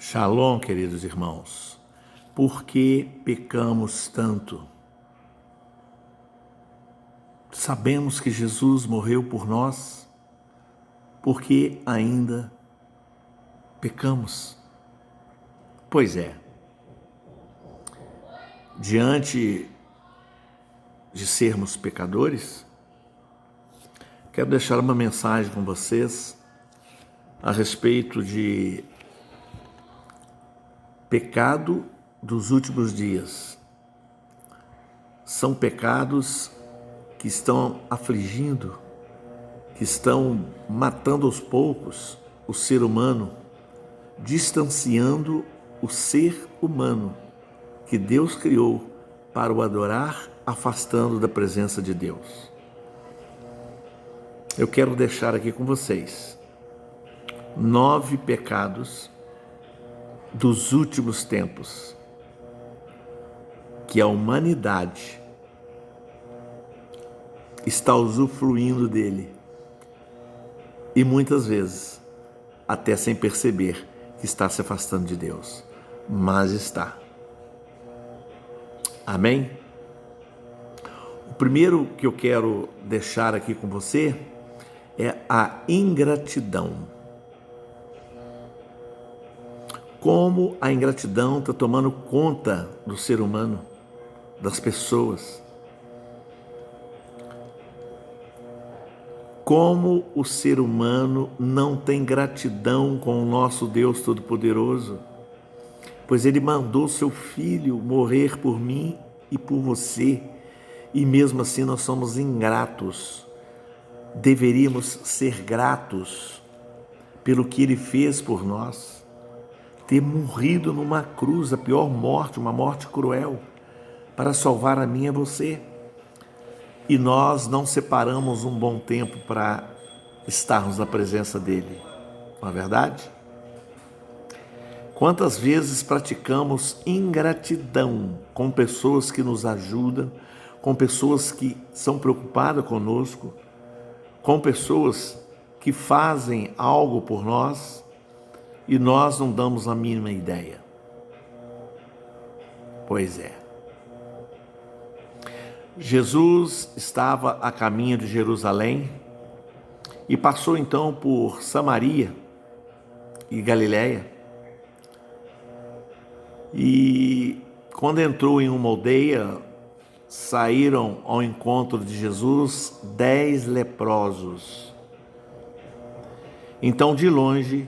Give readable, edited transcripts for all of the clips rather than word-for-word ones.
Shalom, queridos irmãos. Por que pecamos tanto? Sabemos que Jesus morreu por nós, porque ainda pecamos. Pois é, diante de sermos pecadores, quero deixar uma mensagem com vocês a respeito de pecado dos últimos dias. São pecados que estão afligindo, que estão matando aos poucos o ser humano, distanciando o ser humano que Deus criou para o adorar, afastando da presença de Deus. Eu quero deixar aqui com vocês 9 pecados dos últimos tempos que a humanidade está usufruindo dele e muitas vezes até sem perceber que está se afastando de Deus, mas está. Amém? O primeiro que eu quero deixar aqui com você é a ingratidão. Como a ingratidão está tomando conta do ser humano, das pessoas. Como o ser humano não tem gratidão com o nosso Deus Todo-Poderoso, pois Ele mandou seu Filho morrer por mim e por você, e mesmo assim nós somos ingratos. Deveríamos ser gratos pelo que Ele fez por nós, ter morrido numa cruz, a pior morte, uma morte cruel, para salvar a mim e a você. E nós não separamos um bom tempo para estarmos na presença dele, não é verdade? Quantas vezes praticamos ingratidão com pessoas que nos ajudam, com pessoas que são preocupadas conosco, com pessoas que fazem algo por nós e nós não damos a mínima ideia. Pois é. Jesus estava a caminho de Jerusalém e passou então por Samaria e Galiléia. E quando entrou em uma aldeia, saíram ao encontro de Jesus 10 leprosos. Então, de longe,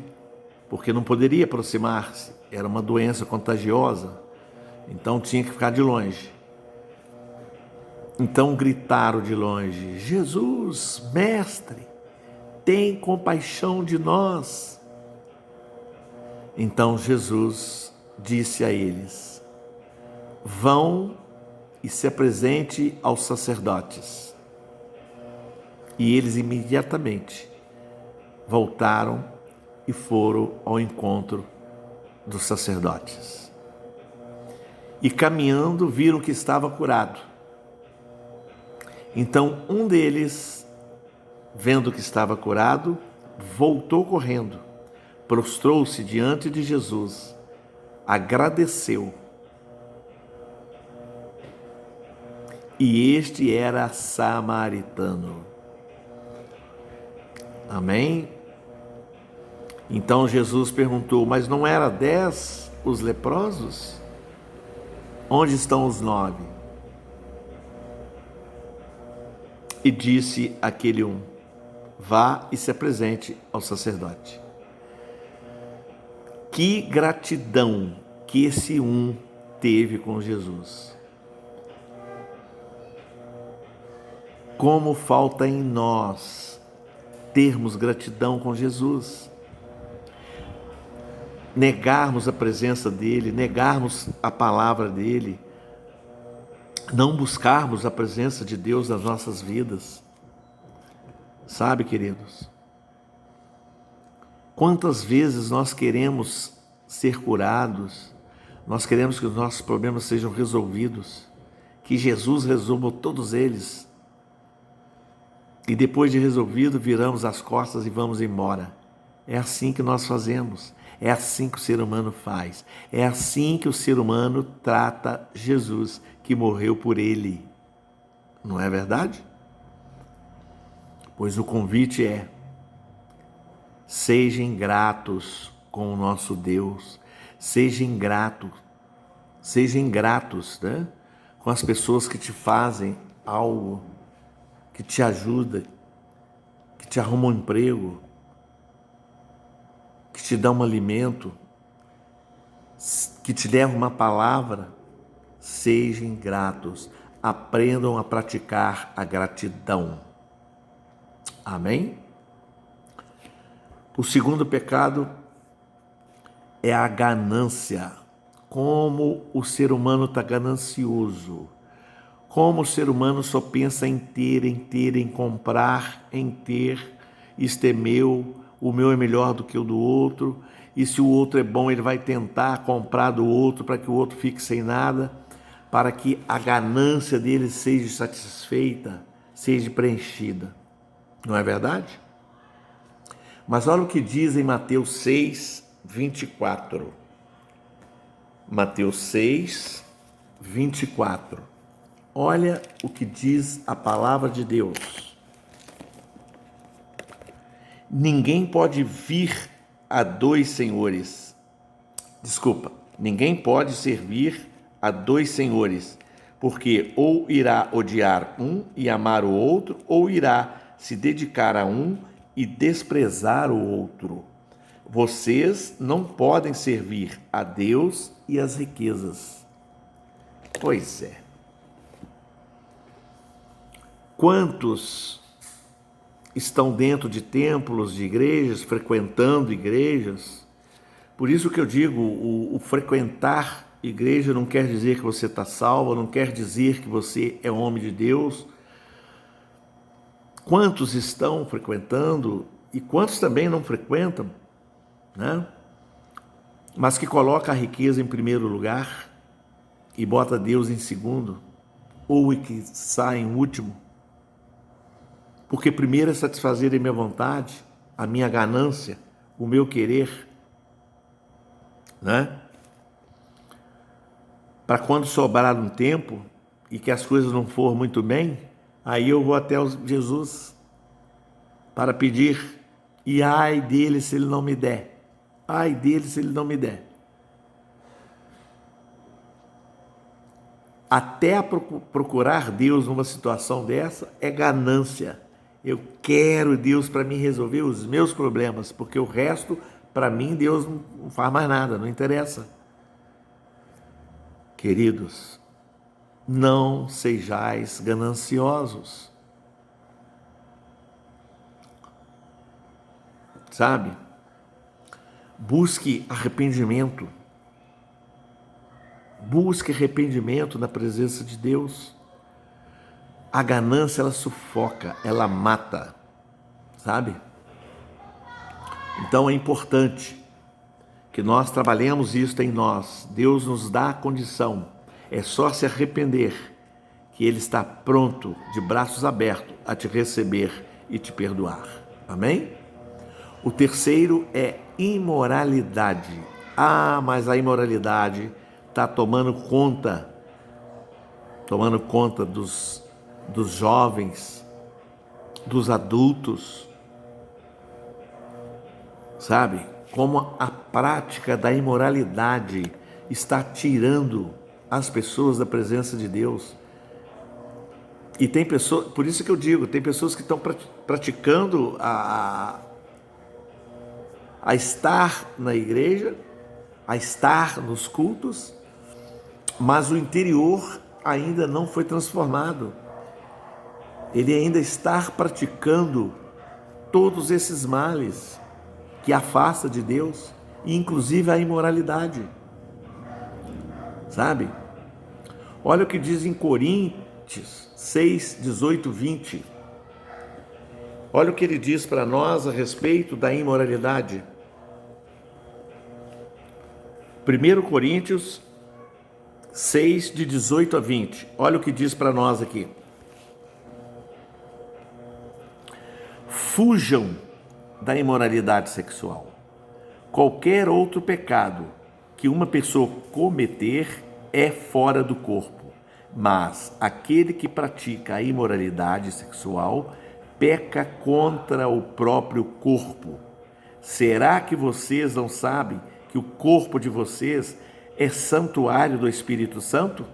porque não poderia aproximar-se, era uma doença contagiosa, então tinha que ficar de longe. Então gritaram de longe: Jesus, mestre, tem compaixão de nós. Então Jesus disse a eles: vão e se apresente aos sacerdotes. E eles imediatamente voltaram e foram ao encontro dos sacerdotes. E caminhando viram que estava curado. Então um deles, vendo que estava curado, voltou correndo, prostrou-se diante de Jesus, agradeceu. E este era samaritano. Amém? Então Jesus perguntou: mas não eram 10 os leprosos? Onde estão os 9? E disse aquele um: vá e se apresente ao sacerdote. Que gratidão que esse um teve com Jesus. Como falta em nós termos gratidão com Jesus. Negarmos a presença dele, negarmos a palavra dele, não buscarmos a presença de Deus nas nossas vidas. Sabe, queridos, quantas vezes nós queremos ser curados, nós queremos que os nossos problemas sejam resolvidos, que Jesus resolva todos eles, e depois de resolvido viramos as costas e vamos embora. É assim que nós fazemos. É assim que o ser humano faz. É assim que o ser humano trata Jesus, que morreu por ele. Não é verdade? Pois o convite é: sejam gratos com o nosso Deus, sejam gratos, né? Com as pessoas que te fazem algo, que te ajudam, que te arrumam um emprego, que te dão um alimento, que te deram uma palavra. Sejam gratos, aprendam a praticar a gratidão. Amém? O segundo pecado é a ganância. Como o ser humano está ganancioso. Como o ser humano só pensa em ter, em comprar, em ter. Isto é meu, o meu é melhor do que o do outro. E se o outro é bom, ele vai tentar comprar do outro para que o outro fique sem nada, para que a ganância dele seja satisfeita, seja preenchida. Não é verdade? Mas olha o que diz em Mateus 6, 24. Mateus 6, 24. Olha o que diz a palavra de Deus. Ninguém pode vir a dois senhores. Ninguém pode servir a dois senhores, porque ou irá odiar um e amar o outro, ou irá se dedicar a um e desprezar o outro. Vocês não podem servir a Deus e às riquezas. Pois é. Quantos estão dentro de templos, de igrejas, frequentando igrejas? Por isso que eu digo, o frequentar igreja não quer dizer que você está salvo, não quer dizer que você é homem de Deus. Quantos estão frequentando e quantos também não frequentam, né? Mas que coloca a riqueza em primeiro lugar e bota Deus em segundo, ou que sai em último, porque primeiro é satisfazer a minha vontade, a minha ganância, o meu querer, né? Para quando sobrar um tempo e que as coisas não for muito bem, aí eu vou até Jesus para pedir, e ai dele se ele não me der, ai dele se ele não me der. Até procurar Deus numa situação dessa é ganância. Eu quero Deus para me resolver os meus problemas, porque o resto, para mim, Deus não faz mais nada, não interessa. Queridos, não sejais gananciosos. Sabe? Busque arrependimento. Busque arrependimento na presença de Deus. A ganância, ela sufoca, ela mata, sabe? Então é importante que nós trabalhemos isso em nós. Deus nos dá a condição. É só se arrepender que Ele está pronto, de braços abertos, a te receber e te perdoar. Amém? O terceiro é imoralidade. Ah, mas a imoralidade está tomando conta dos jovens, dos adultos, sabe? Como a prática da imoralidade está tirando as pessoas da presença de Deus. E tem pessoas, por isso que eu digo, tem pessoas que estão praticando a estar na igreja, a estar nos cultos, mas o interior ainda não foi transformado. Ele ainda está praticando todos esses males que afasta de Deus, e inclusive a imoralidade. Sabe? Olha o que diz em Coríntios 6, 18, 20. Olha o que ele diz para nós a respeito da imoralidade. 1 Coríntios 6, de 18 a 20. Olha o que diz para nós aqui. Fujam da imoralidade sexual. Qualquer outro pecado que uma pessoa cometer é fora do corpo, mas aquele que pratica a imoralidade sexual peca contra o próprio corpo. Será que vocês não sabem que o corpo de vocês é santuário do Espírito Santo?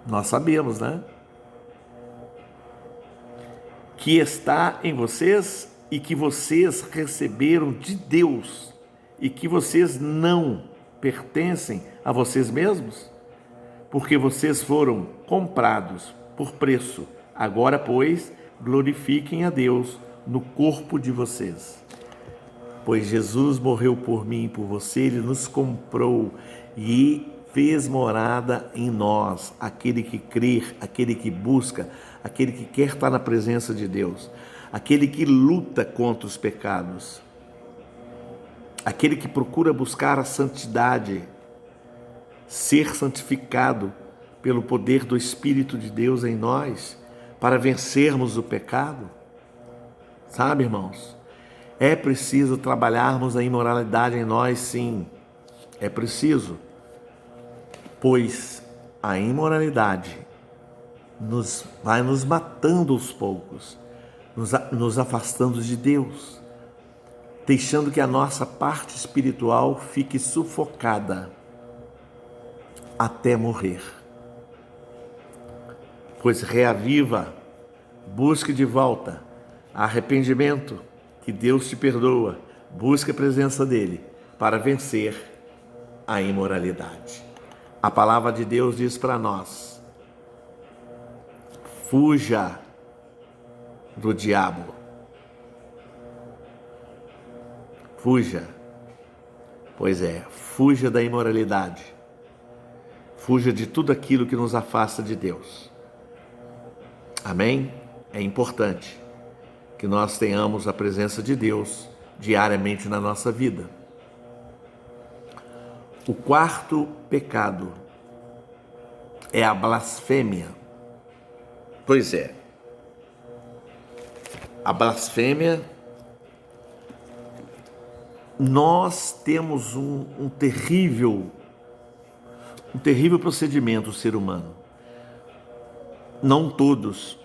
Nós sabemos, né? Que está em vocês e que vocês receberam de Deus e que vocês não pertencem a vocês mesmos, porque vocês foram comprados por preço. Agora, pois, glorifiquem a Deus no corpo de vocês. Pois Jesus morreu por mim e por você, Ele nos comprou e fez morada em nós, aquele que crer, aquele que busca, aquele que quer estar na presença de Deus, aquele que luta contra os pecados, aquele que procura buscar a santidade, ser santificado pelo poder do Espírito de Deus em nós, para vencermos o pecado. Sabe, irmãos? É preciso trabalharmos a imoralidade em nós, sim. É preciso, pois a imoralidade vai nos matando aos poucos, nos afastando de Deus, deixando que a nossa parte espiritual fique sufocada até morrer. Pois reaviva, busque de volta arrependimento, que Deus te perdoa, busque a presença dele para vencer a imoralidade. A palavra de Deus diz para nós: fuja do diabo. Fuja. Pois é, fuja da imoralidade. Fuja de tudo aquilo que nos afasta de Deus. Amém? É importante que nós tenhamos a presença de Deus diariamente na nossa vida. O quarto pecado é a blasfêmia. Pois é, a blasfêmia, nós temos um terrível procedimento, o ser humano. Não todos,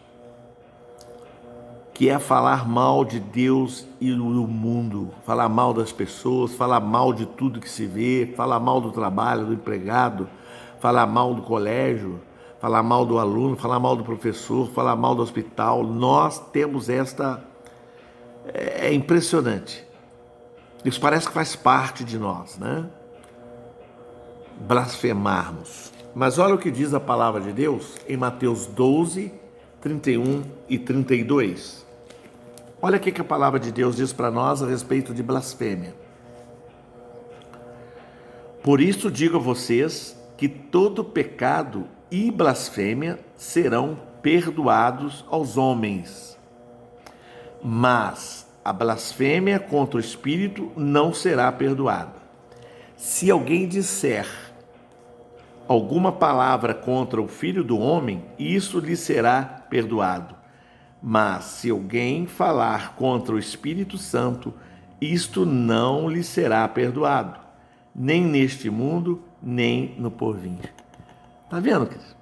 que é falar mal de Deus e do mundo, falar mal das pessoas, falar mal de tudo que se vê, falar mal do trabalho, do empregado, falar mal do colégio, falar mal do aluno, falar mal do professor, falar mal do hospital. Nós temos esta... É impressionante. Isso parece que faz parte de nós, né? Blasfemarmos. Mas olha o que diz a palavra de Deus em Mateus 12, 31 e 32. Olha o que a palavra de Deus diz para nós a respeito de blasfêmia. Por isso digo a vocês que todo pecado e blasfêmia serão perdoados aos homens, mas a blasfêmia contra o Espírito não será perdoada. Se alguém disser alguma palavra contra o Filho do Homem, isso lhe será perdoado. Mas se alguém falar contra o Espírito Santo, isto não lhe será perdoado, nem neste mundo, nem no porvir. Está vendo, querido?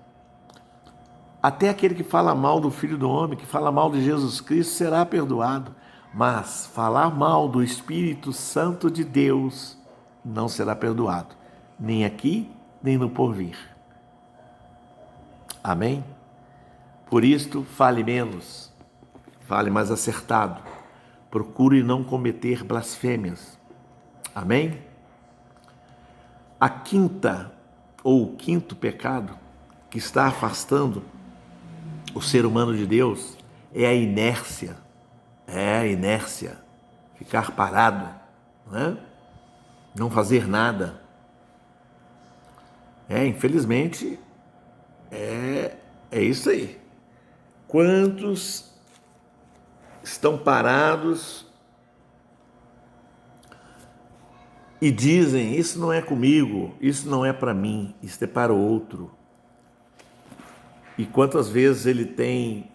Até aquele que fala mal do Filho do Homem, que fala mal de Jesus Cristo, será perdoado. Mas falar mal do Espírito Santo de Deus não será perdoado, nem aqui, nem no porvir. Amém? Por isto, fale menos, fale mais acertado, procure não cometer blasfêmias. Amém? A quinta ou o quinto pecado que está afastando o ser humano de Deus é a inércia. É a inércia, ficar parado, né? Não fazer nada. Infelizmente, é isso aí. Quantos estão parados e dizem: isso não é comigo, isso não é para mim, isso é para o outro. E quantas vezes ele tem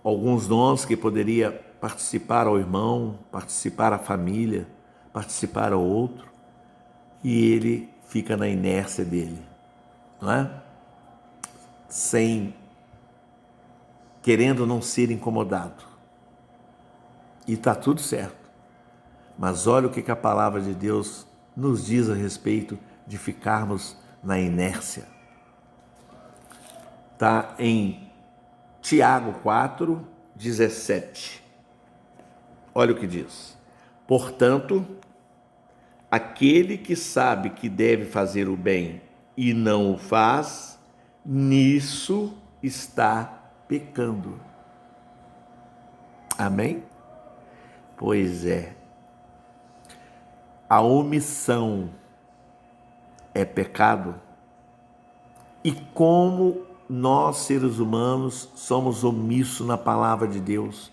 alguns dons que poderia participar ao irmão, participar à família, participar ao outro e ele fica na inércia dele, não é? Querendo não ser incomodado. E está tudo certo. Mas olha o que a palavra de Deus nos diz a respeito de ficarmos na inércia. Está em Tiago 4, 17. Olha o que diz. Portanto, aquele que sabe que deve fazer o bem e não o faz, nisso está pecando. Amém? Pois é. A omissão é pecado. E como nós, seres humanos, somos omissos na palavra de Deus.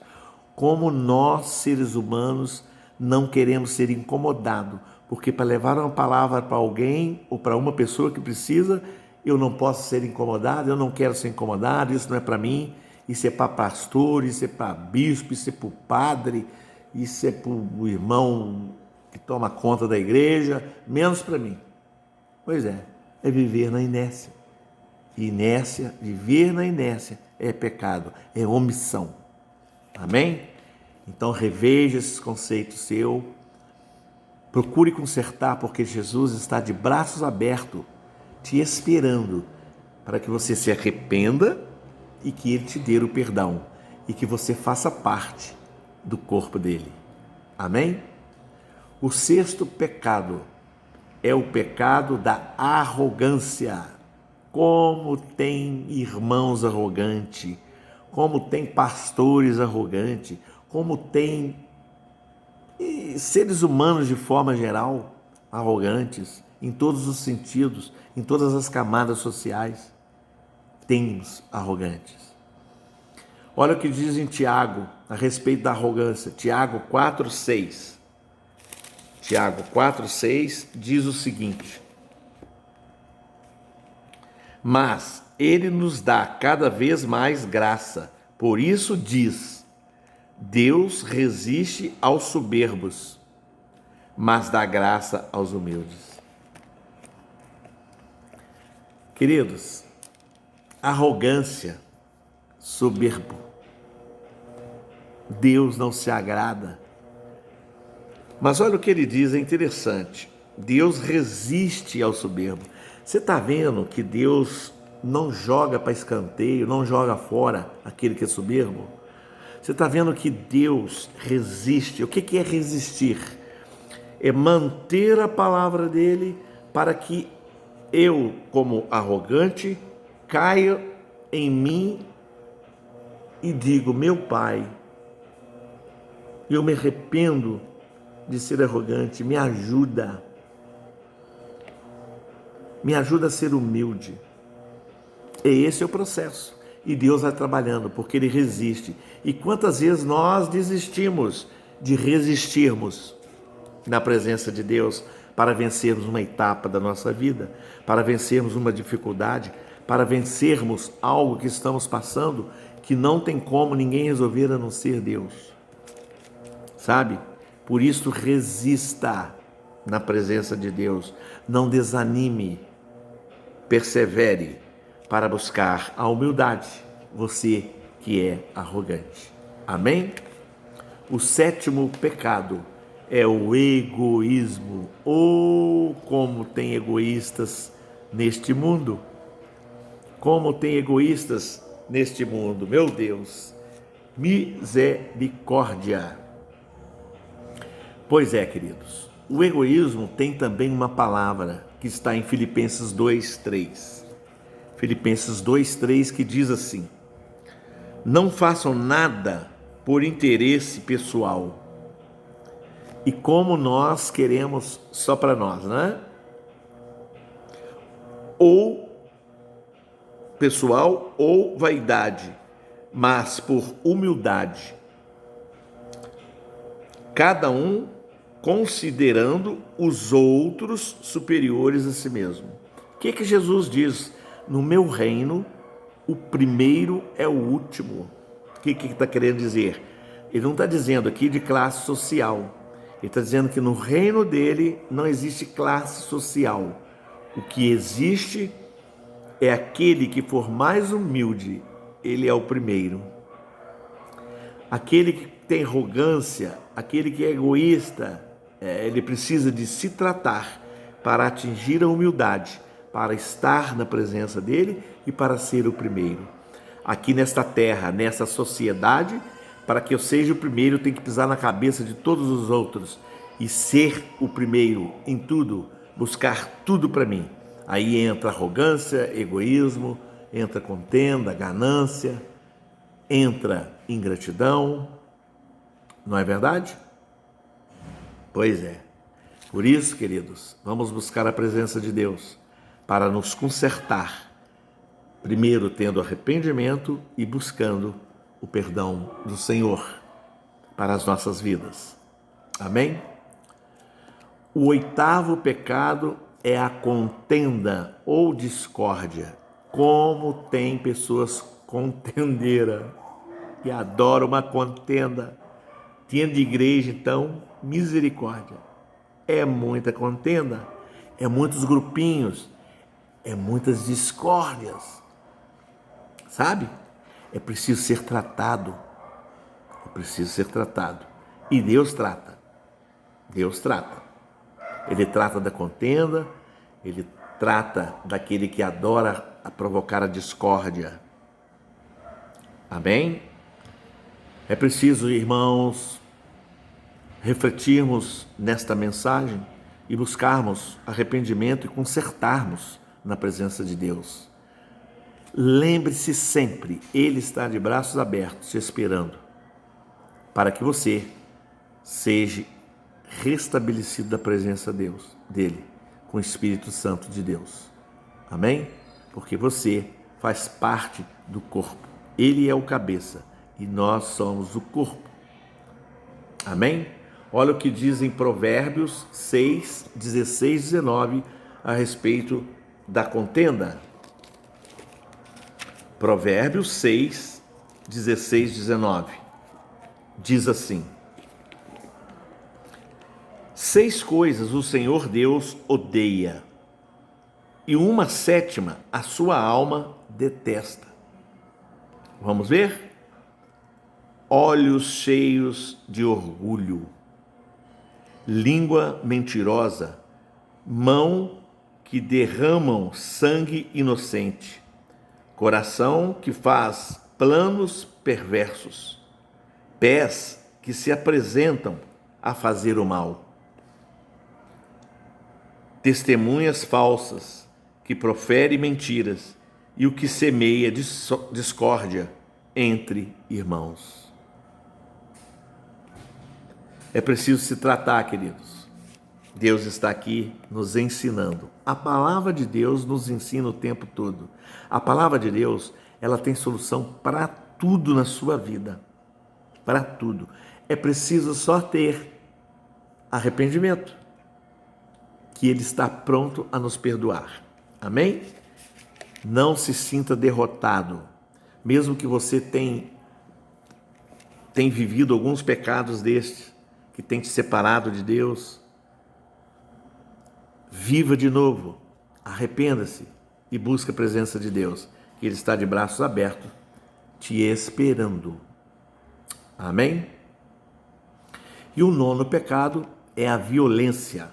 Como nós, seres humanos, não queremos ser incomodados. Porque para levar uma palavra para alguém ou para uma pessoa que precisa, eu não posso ser incomodado, eu não quero ser incomodado, isso não é para mim, isso é para pastor, isso é para bispo, isso é para o padre, isso é para o irmão que toma conta da igreja, menos para mim. Pois é viver na inércia. Inércia, viver na inércia é pecado, é omissão. Amém? Então reveja esses conceitos seu, procure consertar, porque Jesus está de braços abertos, te esperando para que você se arrependa e que Ele te dê o perdão e que você faça parte do corpo dele. Amém? O sexto pecado é o pecado da arrogância. Como tem irmãos arrogantes, como tem pastores arrogantes, como tem seres humanos de forma geral arrogantes, em todos os sentidos, em todas as camadas sociais, temos arrogantes. Olha o que diz em Tiago a respeito da arrogância. Tiago 4,6. Tiago 4,6 diz o seguinte: mas ele nos dá cada vez mais graça. Por isso diz: Deus resiste aos soberbos, mas dá graça aos humildes. Queridos, arrogância, soberbo, Deus não se agrada. Mas olha o que ele diz, é interessante. Deus resiste ao soberbo. Você está vendo que Deus não joga para escanteio, não joga fora aquele que é soberbo? Você está vendo que Deus resiste. O que é resistir? É manter a palavra dele para que eu, como arrogante, caia em mim e digo: meu Pai, eu me arrependo de ser arrogante, me ajuda a ser humilde. E esse é o processo. E Deus vai trabalhando, porque Ele resiste. E quantas vezes nós desistimos de resistirmos na presença de Deus para vencermos uma etapa da nossa vida, para vencermos uma dificuldade, para vencermos algo que estamos passando, que não tem como ninguém resolver a não ser Deus. Sabe? Por isso, resista na presença de Deus. Não desanime. Persevere para buscar a humildade, você que é arrogante. Amém? O sétimo pecado é o egoísmo. Oh, como tem egoístas neste mundo! Como tem egoístas neste mundo, meu Deus! Misericórdia! Pois é, queridos, o egoísmo tem também uma palavra que está em Filipenses 2:3. Filipenses 2:3, que diz assim: não façam nada por interesse pessoal. E como nós queremos só para nós, né? Ou pessoal ou vaidade, mas por humildade. Cada um considerando os outros superiores a si mesmo. O que Jesus diz? No meu reino, o primeiro é o último. O que está querendo dizer? Ele não está dizendo aqui de classe social. Ele está dizendo que no reino dele não existe classe social. O que existe é aquele que for mais humilde, ele é o primeiro. Aquele que tem arrogância, aquele que é egoísta, ele precisa de se tratar para atingir a humildade, para estar na presença dele e para ser o primeiro. Aqui nesta terra, nessa sociedade, para que eu seja o primeiro, eu tenho que pisar na cabeça de todos os outros e ser o primeiro em tudo, buscar tudo para mim. Aí entra arrogância, egoísmo, entra contenda, ganância, entra ingratidão, não é verdade? Pois é. Por isso, queridos, vamos buscar a presença de Deus para nos consertar, primeiro tendo arrependimento e buscando o perdão do Senhor para as nossas vidas. Amém? O 8º pecado é a contenda ou discórdia. Como tem pessoas contendeiras que adoram uma contenda. Tinha de igreja, então, misericórdia. É muita contenda, é muitos grupinhos, é muitas discórdias. Sabe? É preciso ser tratado. É preciso ser tratado. E Deus trata. Deus trata. Ele trata da contenda, ele trata daquele que adora a provocar a discórdia. Amém? É preciso, irmãos, refletirmos nesta mensagem e buscarmos arrependimento e consertarmos na presença de Deus. Lembre-se sempre, Ele está de braços abertos, te esperando, para que você seja restabelecido da presença dele, com o Espírito Santo de Deus. Amém? Porque você faz parte do corpo. Ele é o cabeça e nós somos o corpo. Amém? Olha o que diz em Provérbios 6, 16, 19 a respeito da contenda. Provérbios 6, 16, 19. Diz assim: 6 coisas o Senhor Deus odeia, e uma 7ª a sua alma detesta. Vamos ver? Olhos cheios de orgulho, língua mentirosa, mão que derramam sangue inocente, coração que faz planos perversos, pés que se apresentam a fazer o mal, testemunhas falsas que proferem mentiras e o que semeia discórdia entre irmãos. É preciso se tratar, queridos. Deus está aqui nos ensinando. A palavra de Deus nos ensina o tempo todo. A palavra de Deus, ela tem solução para tudo na sua vida. Para tudo. É preciso só ter arrependimento, que Ele está pronto a nos perdoar. Amém? Não se sinta derrotado. Mesmo que você tenha vivido alguns pecados destes, que tem te separado de Deus, viva de novo, arrependa-se e busque a presença de Deus, que Ele está de braços abertos, te esperando. Amém? E o 9º pecado é a violência.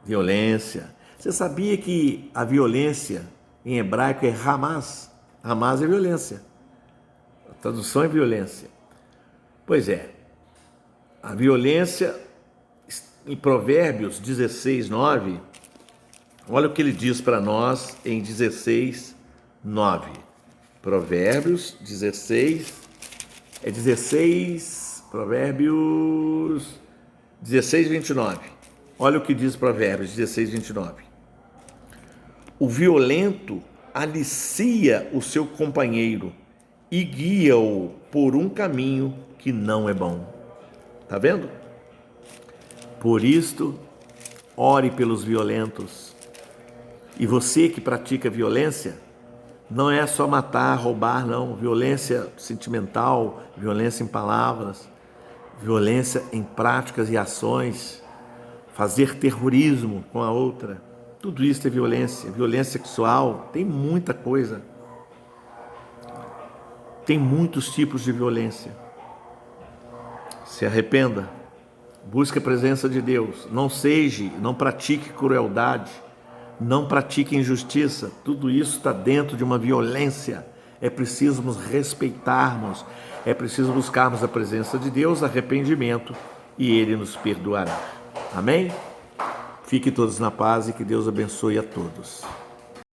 Violência. Você sabia que a violência em hebraico é Hamas? Hamas é violência. A tradução é violência. Pois é. A violência, em Provérbios 16, 9, olha o que ele diz para nós em 16, 9. Provérbios 16, Provérbios 16, 29. Olha o que diz Provérbios 16, 29. O violento alicia o seu companheiro e guia-o por um caminho que não é bom. Está vendo? Por isto, ore pelos violentos. E você que pratica violência, não é só matar, roubar, não. Violência sentimental, violência em palavras, violência em práticas e ações, fazer terrorismo com a outra, tudo isso é violência. Violência sexual, tem muita coisa. Tem muitos tipos de violência. Se arrependa, busque a presença de Deus, não pratique crueldade, não pratique injustiça, tudo isso está dentro de uma violência. É preciso nos respeitarmos, é preciso buscarmos a presença de Deus, arrependimento, e Ele nos perdoará. Amém? Fiquem todos na paz e que Deus abençoe a todos.